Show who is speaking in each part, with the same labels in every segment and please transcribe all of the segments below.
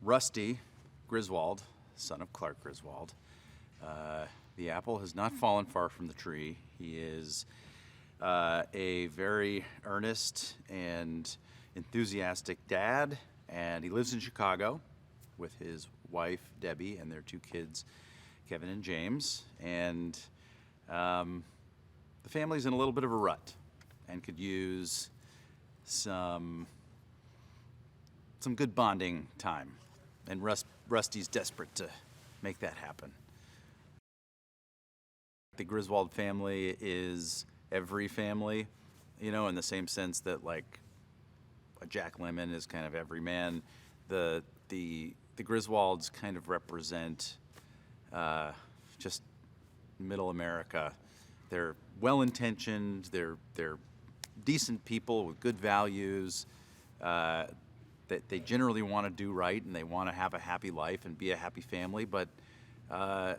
Speaker 1: Rusty Griswold, son of Clark Griswold, the apple has not fallen far from the tree. He is a very earnest and enthusiastic dad, and he lives in Chicago with his wife, Debbie, and their two kids, Kevin and James. And the family's in a little bit of a rut and could use some good bonding time. And Rusty's desperate to make that happen. The Griswold family is every family, you know, in the same sense that like a Jack Lemmon is kind of every man. The Griswolds kind of represent just middle America. They're well-intentioned. They're decent people with good values. That they generally want to do right and they want to have a happy life and be a happy family, but the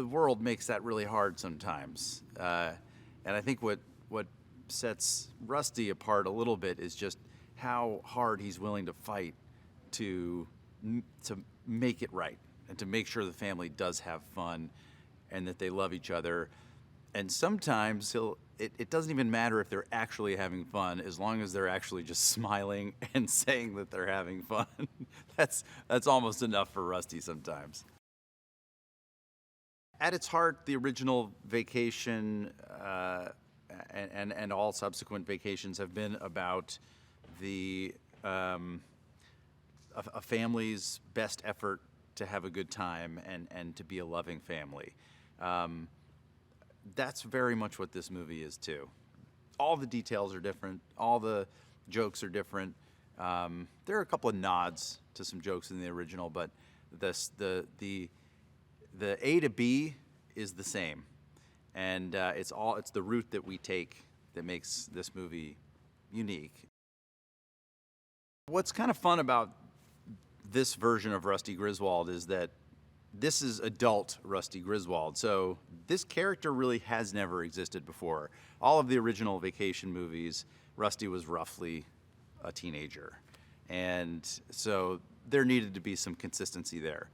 Speaker 1: world makes that really hard sometimes. And I think what sets Rusty apart a little bit is just how hard he's willing to fight to make it right and to make sure the family does have fun and that they love each other. And sometimes it doesn't even matter if they're actually having fun, as long as they're actually just smiling and saying that they're having fun. That's almost enough for Rusty sometimes. At its heart, the original Vacation and all subsequent vacations have been about a family's best effort to have a good time and to be a loving family. That's very much what this movie is too. All the details are different. All the jokes are different. There are a couple of nods to some jokes in the original, but the A to B is the same, and it's the route that we take that makes this movie unique. What's kind of fun about this version of Rusty Griswold is that this is adult Rusty Griswold, so this character really has never existed before. All of the original Vacation movies, Rusty was roughly a teenager, and so there needed to be some consistency there.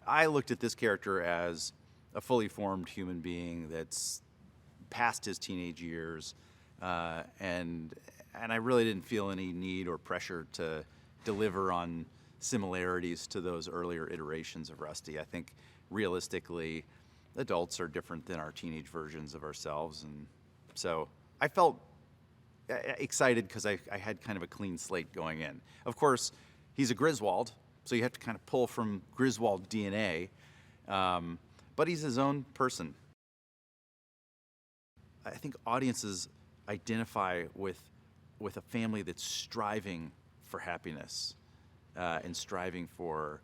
Speaker 1: I looked at this character as a fully formed human being that's past his teenage years, and I really didn't feel any need or pressure to deliver on similarities to those earlier iterations of Rusty. I think realistically, adults are different than our teenage versions of ourselves, and so I felt excited because I had kind of a clean slate going in. Of course, he's a Griswold, so you have to kind of pull from Griswold DNA, but he's his own person. I think audiences identify with a family that's striving for happiness and striving for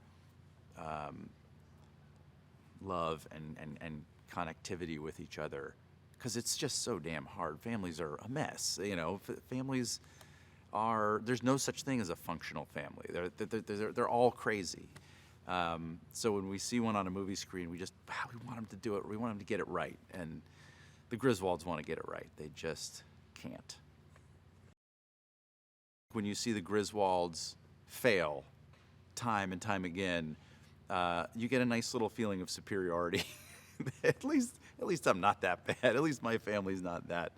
Speaker 1: love and connectivity with each other, because it's just so damn hard. Families are a mess, you know. Families are, there's no such thing as a functional family. They're all crazy. So when we see one on a movie screen, we want them to do it. We want them to get it right, and the Griswolds want to get it right. They just can't. When you see the Griswolds fail time and time again, you get a nice little feeling of superiority. At least I'm not that bad. At least my family's not that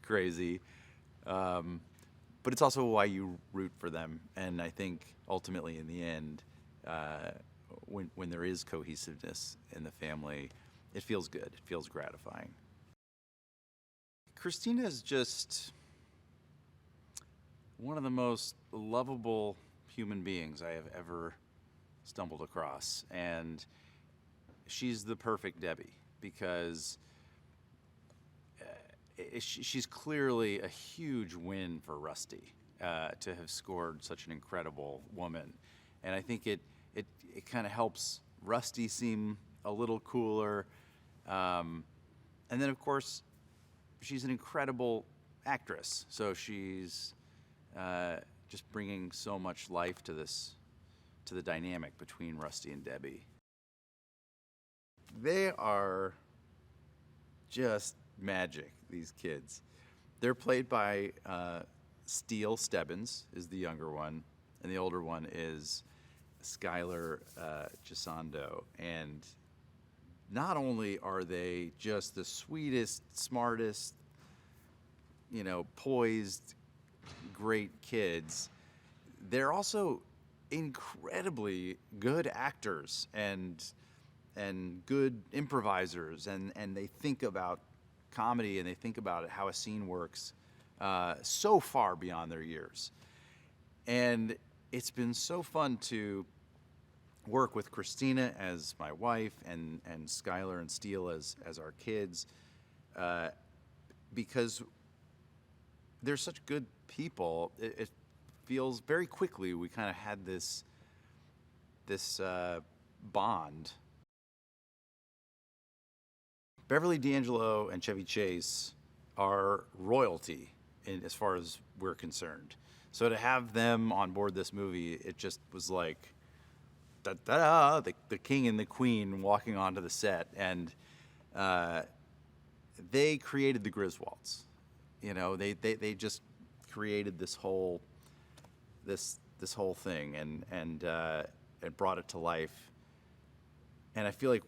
Speaker 1: crazy. But it's also why you root for them. And I think ultimately in the end, when there is cohesiveness in the family, it feels good. It feels gratifying. Christina is just one of the most lovable human beings I have ever stumbled across. And she's the perfect Debbie, because she's clearly a huge win for Rusty to have scored such an incredible woman. And I think it kind of helps Rusty seem a little cooler. And then, of course, she's an incredible actress. So she's just bringing so much life to the dynamic between Rusty and Debbie. They are just magic, these kids. They're played by Steele Stebbins, is the younger one, and the older one is Skylar Gisando. And not only are they just the sweetest, smartest, poised, great kids, they're also incredibly good actors and good improvisers, and they think about comedy and they think about how a scene works so far beyond their years. And it's been so fun to work with Christina as my wife and Skylar and Steele as our kids, because they're such good people. It feels very quickly we kind of had this bond. Beverly D'Angelo and Chevy Chase are royalty as far as we're concerned. So to have them on board this movie, it just was like, da-da-da, the king and the queen walking onto the set. And they created the Griswolds. They just created this whole thing and brought it to life. And I feel like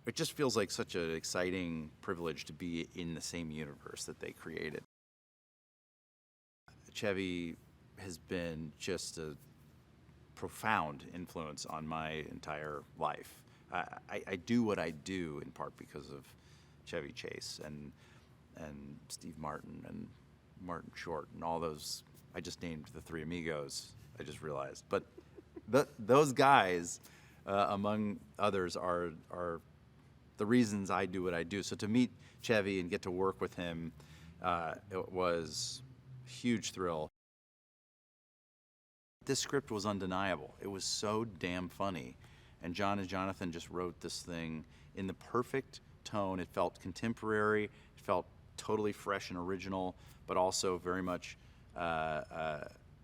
Speaker 1: it just feels like such an exciting privilege to be in the same universe that they created. Chevy has been just a profound influence on my entire life. I do what I do in part because of Chevy Chase and Steve Martin and Martin Short and all those. I just named the three amigos, I just realized. But those guys, among others, are the reasons I do what I do. So to meet Chevy and get to work with him, it was a huge thrill. This script was undeniable. It was so damn funny. And John and Jonathan just wrote this thing in the perfect tone. It felt contemporary. It felt totally fresh and original, but also very much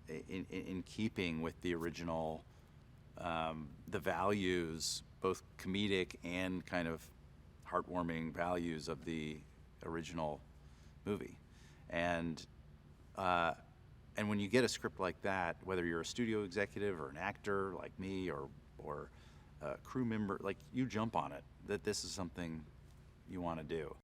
Speaker 1: in keeping with the original, the values, both comedic and kind of heartwarming values of the original movie. And when you get a script like that, whether you're a studio executive or an actor like me or a crew member, like, you jump on it, that this is something you want to do.